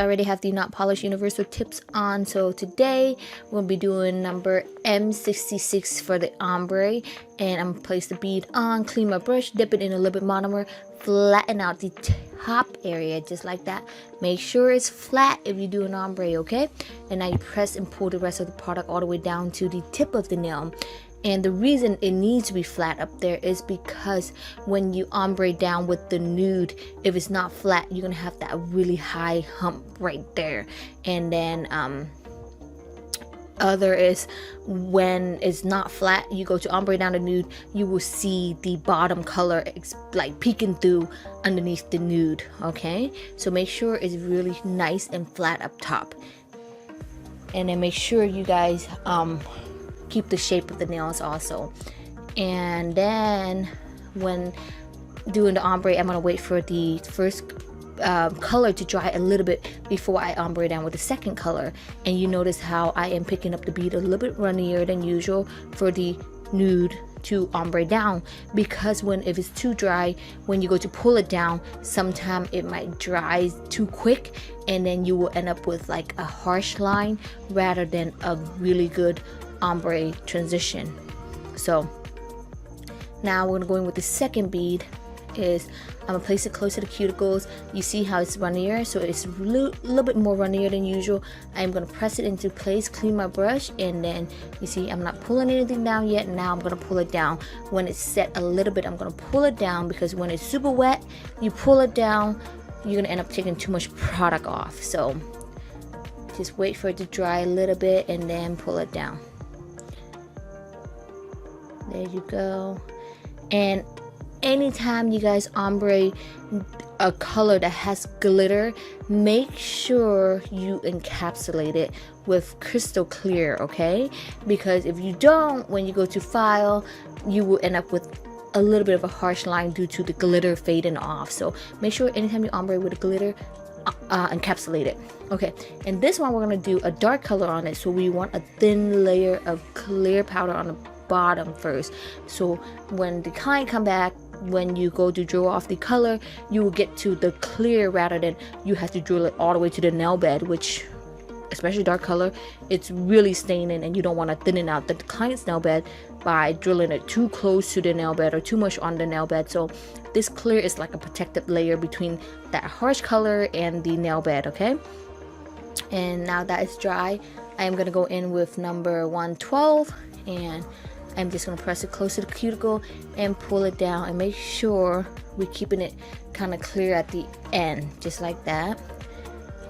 already have the Notpolish Universal Tips on. So today we'll be doing number M66 for the ombre. And I'm gonna place the bead on, clean my brush, dip it in a little bit monomer, flatten out the top area just like that. Make sure it's flat if you do an ombre, okay? And now you press and pull the rest of the product all the way down to the tip of the nail. And the reason it needs to be flat up there is because when you ombre down with the nude, if it's not flat, you're gonna have that really high hump right there. And then other is when it's not flat, you go to ombre down the nude, you will see the bottom color like peeking through underneath the nude, okay? So make sure it's really nice and flat up top. And then make sure you guys keep the shape of the nails also. And then when doing the ombre, I'm gonna wait for the first color to dry a little bit before I ombre down with the second color. And you notice how I am picking up the bead a little bit runnier than usual for the nude to ombre down, because if it's too dry, when you go to pull it down, sometimes it might dry too quick and then you will end up with like a harsh line rather than a really good ombre transition. So now we're gonna go in with the second bead. I'm gonna place it close to the cuticles. You see how it's runnier, so it's a little bit more runnier than usual. I'm gonna press it into place, clean my brush, and then you see I'm not pulling anything down yet. Now I'm gonna pull it down. When it's set a little bit, I'm gonna pull it down, because when it's super wet, you pull it down, you're gonna end up taking too much product off. So just wait for it to dry a little bit and then pull it down. There you go. And anytime you guys ombre a color that has glitter, make sure you encapsulate it with crystal clear, okay? Because if you don't, when you go to file, you will end up with a little bit of a harsh line due to the glitter fading off. So make sure anytime you ombre with a glitter, encapsulate it. Okay, and this one we're gonna do a dark color on it, so we want a thin layer of clear powder on the bottom first. So when the client come back, when you go to draw off the color, you will get to the clear rather than you have to drill it all the way to the nail bed, which, especially dark color, it's really staining and you don't want to thin out the client's nail bed by drilling it too close to the nail bed or too much on the nail bed. So this clear is like a protective layer between that harsh color and the nail bed, okay? And now that it's dry, I am going to go in with number 112, and I'm just going to press it close to the cuticle and pull it down, and make sure we're keeping it kind of clear at the end, just like that.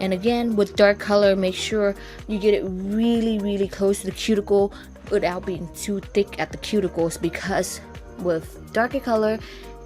And again, with dark color, make sure you get it really close to the cuticle without being too thick at the cuticles, because with darker color,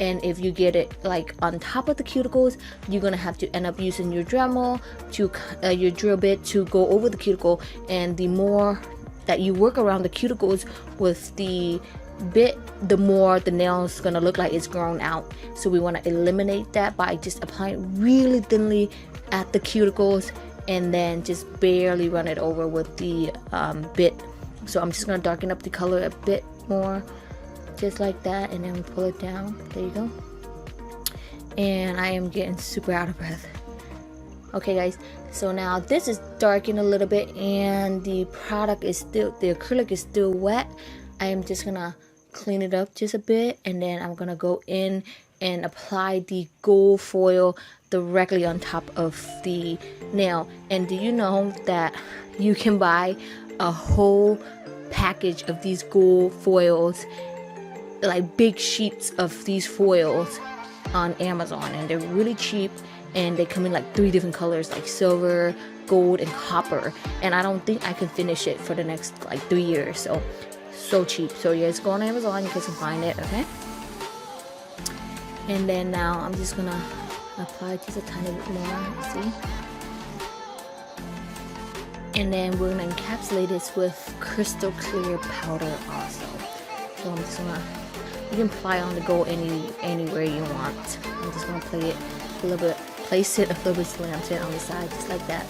and if you get it like on top of the cuticles, you're gonna have to end up using your Dremel to your drill bit to go over the cuticle. And the more that you work around the cuticles with the bit, the more the nail is gonna look like it's grown out. So we want to eliminate that by just applying really thinly at the cuticles and then just barely run it over with the bit. So I'm just gonna darken up the color a bit more, just like that, and then pull it down. There you go. And I am getting super out of breath. Okay guys, so now this is darkened a little bit and the product is still, the acrylic is still wet. I am just gonna clean it up just a bit, and then I'm gonna go in and apply the gold foil directly on top of the nail. And do you know that you can buy a whole package of these gold foils, like big sheets of these foils, on Amazon, and they're really cheap, and they come in like 3 different colors, like silver, gold, and copper. And I don't think I can finish it for the next like 3 years. So cheap. So you guys go on Amazon, you guys can find it, okay? And then now I'm just gonna apply just a tiny bit more, see? And then we're gonna encapsulate this with crystal clear powder also. So I'm just gonna, you can apply on the gold anywhere you want. I'm just gonna play it a little bit, place it a little bit slanted on the side, just like that.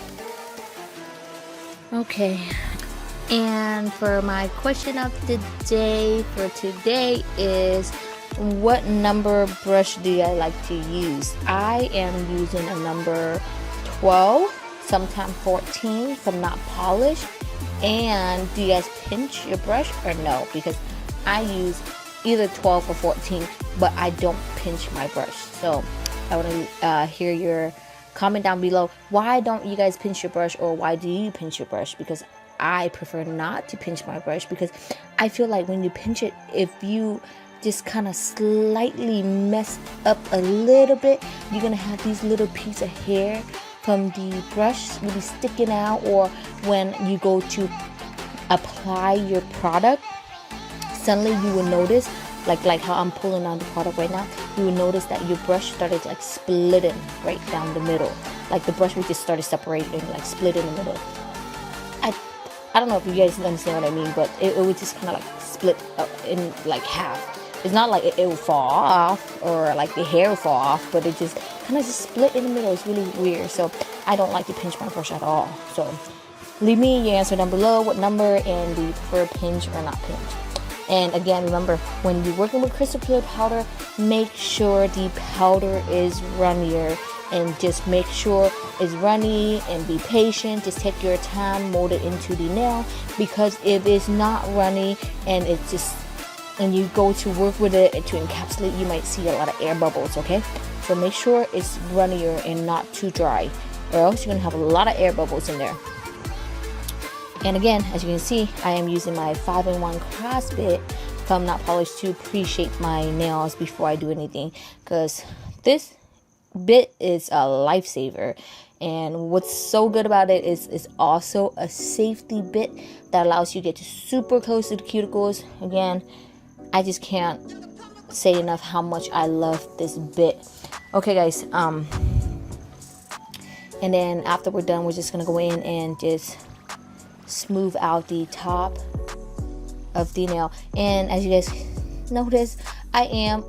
Okay, and for my question of the day for today is, what number brush do I like to use? I am using a number 12. sometime 14 from Notpolish. And do you guys pinch your brush or no? Because I use either 12 or 14, but I don't pinch my brush. So I want to hear your comment down below. Why don't you guys pinch your brush, or why do you pinch your brush? Because I prefer not to pinch my brush, because I feel like when you pinch it, if you just kind of slightly mess up a little bit, you're gonna have these little pieces of hair from the brush really sticking out, or when you go to apply your product, suddenly you will notice, like how I'm pulling on the product right now, you will notice that your brush started like splitting right down the middle. Like the brush would just started separating, like split in the middle. I don't know if you guys understand what I mean, but it would just kind of like split up in like half. It's not like it will fall off or like the hair will fall off, but it just kind of just split in the middle. It's really weird. So I don't like to pinch my brush at all. So leave me your answer down below, what number, and do you prefer pinch or not pinch. And again, remember, when you're working with crystal clear powder, make sure the powder is runnier, and just make sure it's runny, and be patient. Just take your time, mold it into the nail, because if it's not runny and it's just, and you go to work with it to encapsulate, you might see a lot of air bubbles, okay? So make sure it's runnier and not too dry, or else you're gonna have a lot of air bubbles in there. And again, as you can see, I am using my 5-in-1 cross bit from Notpolish to pre-shape my nails before I do anything, because this bit is a lifesaver. And what's so good about it is it's also a safety bit that allows you to get super close to the cuticles. Again, I just can't say enough how much I love this bit. Okay guys, and then after we're done, we're just gonna go in and just smooth out the top of the nail. And as you guys notice, I am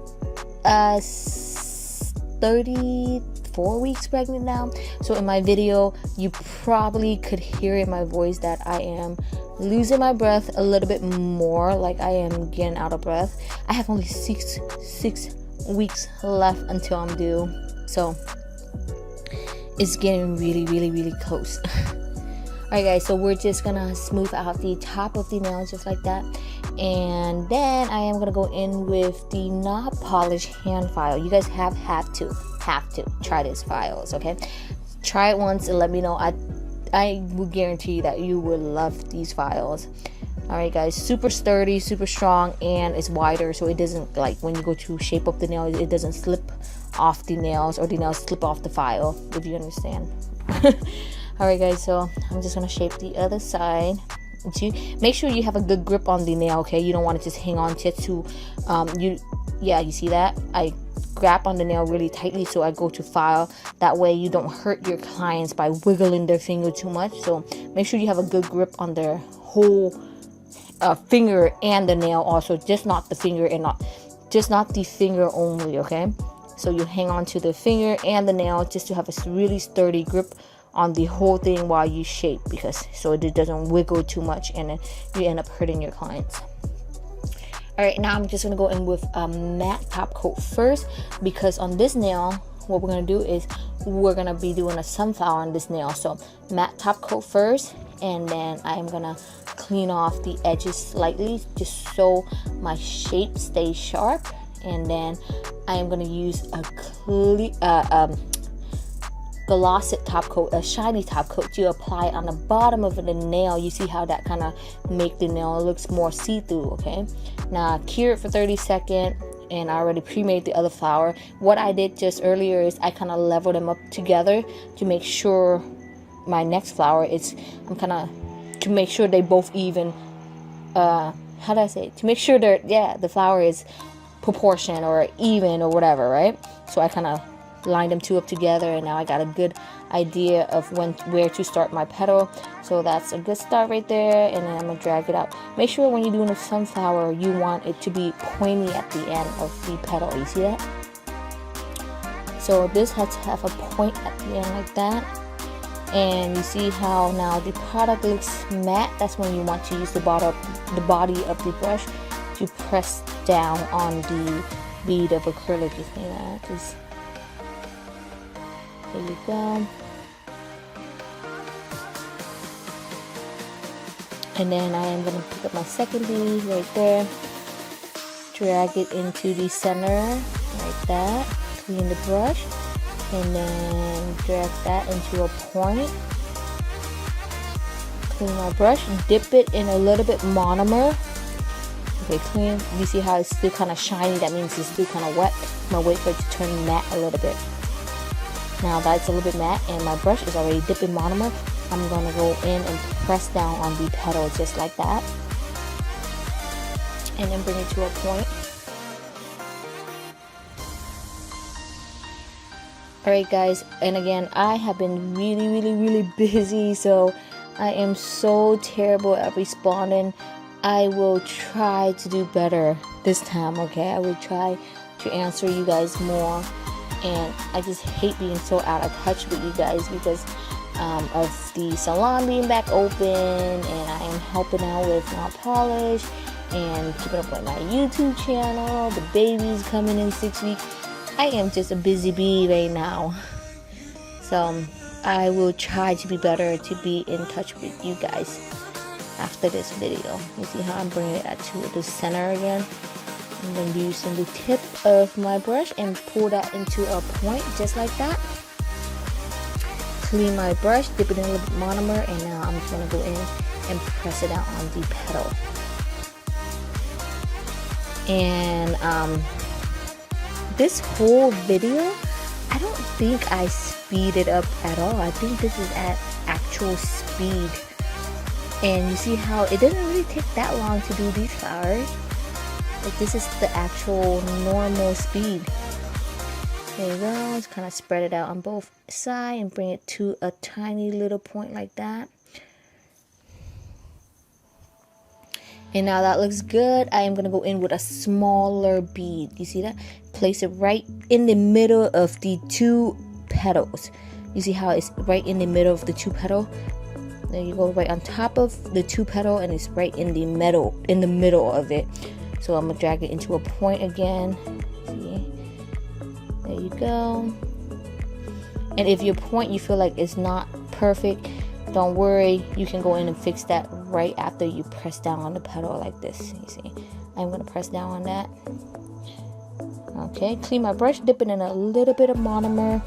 34 weeks pregnant now. So in my video, you probably could hear in my voice that I am losing my breath a little bit more, like I am getting out of breath. I have only six weeks left until I'm due, so it's getting really close. Alright guys, so we're just gonna smooth out the top of the nail just like that, and then I am gonna go in with the Notpolish hand file. You guys have to try this files, okay? Try it once and let me know. I will guarantee that you will love these files. Alright guys, super sturdy, super strong, and it's wider, so it doesn't, like when you go to shape up the nail, it doesn't slip off the nails, or the nails slip off the file, if you understand. Alright guys, so I'm just gonna shape the other side. Make sure you have a good grip on the nail, okay? You don't want to just hang on to it too. You see that? I grab on the nail really tightly, so I go to file. That way you don't hurt your clients by wiggling their finger too much. So make sure you have a good grip on their whole finger and the nail also, just not the finger, and not the finger only, okay? So you hang on to the finger and the nail just to have a really sturdy grip on the whole thing while you shape, because so it doesn't wiggle too much and then you end up hurting your clients. Alright, now I'm just gonna go in with a matte top coat first, because on this nail, what we're gonna do is we're gonna be doing a sunflower on this nail. So matte top coat first, and then I am gonna clean off the edges slightly just so my shape stays sharp. And then I am gonna use a glossy top coat, a shiny top coat, to apply on the bottom of the nail. You see how that kind of make the nail looks more see-through, okay? Now cure it for 30 seconds, and I already pre-made the other flower. What I did just earlier is I kind of leveled them up together to make sure my next flower is, to make sure they both even, how do I say it? To make sure they're, the flower is proportion or even or whatever, right? So I kind of lined them two up together, and now I got a good idea of where to start my petal. So that's a good start right there, and then I'm gonna drag it out. Make sure when you're doing a sunflower, you want it to be pointy at the end of the petal. You see that? So this has to have a point at the end like that. And you see how now the product looks matte. That's when you want to use the body of the brush to press down on the bead of acrylic. You see that? There you go. And then I am going to pick up my second bead right there, drag it into the center like that, clean the brush, and then drag that into a point. Clean my brush, dip it in a little bit monomer. Okay, clean. You see how it's still kind of shiny? That means it's still kind of wet. I'm going to wait for it to turn matte a little bit. Now that it's a little bit matte and my brush is already dipped in monomer, I'm going to go in and press down on the petal just like that. And then bring it to a point. Alright guys, and again, I have been really busy, so I am so terrible at responding. I will try to do better this time, okay? I will try to answer you guys more. And I just hate being so out of touch with you guys because of the salon being back open, and I am helping out with Notpolish and keeping up with my YouTube channel. The baby's coming in 6 weeks. I am just a busy bee right now. So I will try to be better to be in touch with you guys after this video. You see how I'm bringing it to the center again? I'm going to be using the tip of my brush and pull that into a point just like that. Clean my brush, dip it in a little bit monomer, and now I'm just going to go in and press it out on the petal. And this whole video, I don't think I speeded up at all. I think this is at actual speed. And you see how it doesn't really take that long to do these flowers. Like, this is the actual normal speed. There you go. Just kind of spread it out on both sides and bring it to a tiny little point like that. And now that looks good. I am going to go in with a smaller bead. You see that? Place it right in the middle of the two petals. You see how it's right in the middle of the two petals? There you go, right on top of the two petals, and it's right in the middle of it. So I'm gonna drag it into a point again. See? There you go. And if your point you feel like it's not perfect, don't worry. You can go in and fix that right after you press down on the petal like this. You see? I'm gonna press down on that. Okay, clean my brush, dip it in a little bit of monomer,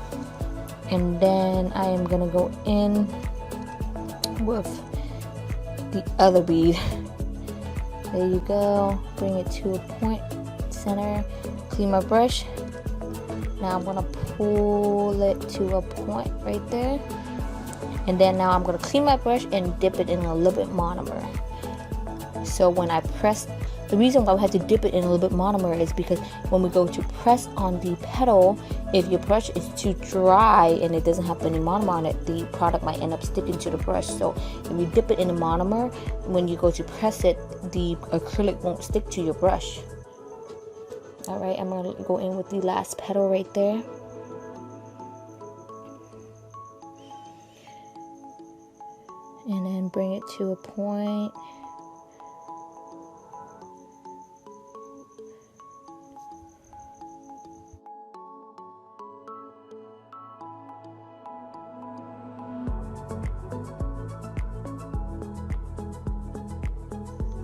and then I am gonna go in with the other bead. There you go. Bring it to a point, center. Clean my brush. Now I'm gonna pull it to a point right there, and then now I'm gonna clean my brush and dip it in a little bit monomer. So when I press, the reason why I had to dip it in a little bit monomer is because when we go to press on the petal, if your brush is too dry and it doesn't have any monomer on it, the product might end up sticking to the brush. So if you dip it in the monomer, when you go to press it, the acrylic won't stick to your brush. Alright, I'm going to go in with the last petal right there. And then bring it to a point.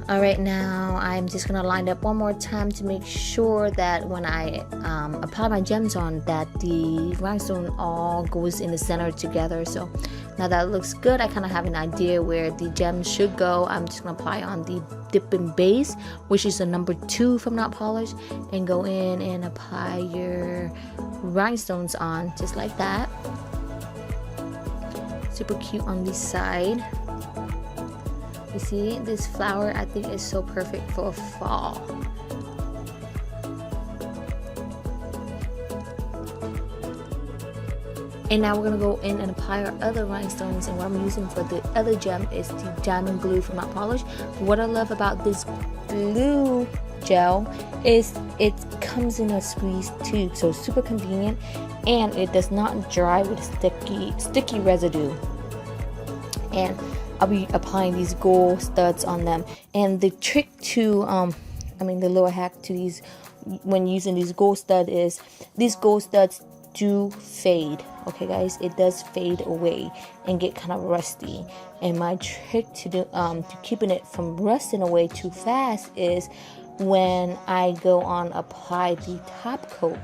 Alright, now I'm just going to line up one more time to make sure that when I apply my gems on, that the rhinestone all goes in the center together. So now that looks good, I kind of have an idea where the gems should go. I'm just going to apply on the dipping base, which is the number 2 from Notpolish, and go in and apply your rhinestones on just like that. Super cute on this side. You see, this flower I think is so perfect for fall. And now we're going to go in and apply our other rhinestones, and what I'm using for the other gem is the diamond glue from Notpolish. What I love about this glue gel is it comes in a squeeze tube, so super convenient, and it does not dry with sticky residue. And I'll be applying these gold studs on them. And the trick to, the little hack to these, when using these gold studs is, these gold studs do fade. Okay guys, it does fade away and get kind of rusty. And my trick to do to keeping it from rusting away too fast is when I go on apply the top coat.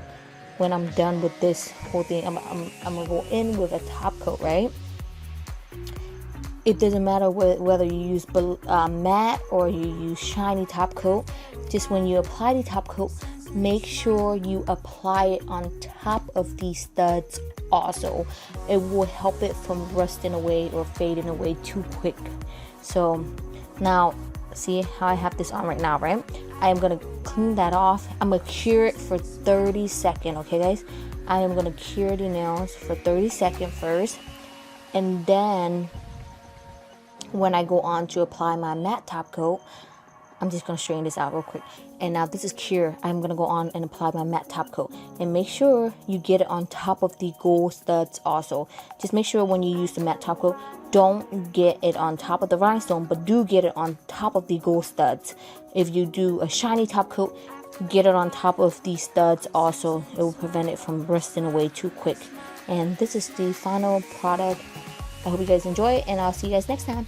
When I'm done with this whole thing, I'm gonna go in with a top coat, right? It doesn't matter whether you use matte or you use shiny top coat. Just when you apply the top coat, make sure you apply it on top of these studs also. It will help it from rusting away or fading away too quick. So now, see how I have this on right now, right? I am gonna clean that off. I'm gonna cure it for 30 seconds, okay guys? I am gonna cure the nails for 30 seconds first, and then when I go on to apply my matte top coat, I'm just going to straighten this out real quick. And now this is cure. I'm going to go on and apply my matte top coat. And make sure you get it on top of the gold studs also. Just make sure when you use the matte top coat, don't get it on top of the rhinestone, but do get it on top of the gold studs. If you do a shiny top coat, get it on top of the studs also. It will prevent it from rusting away too quick. And this is the final product. I hope you guys enjoy it, and I'll see you guys next time.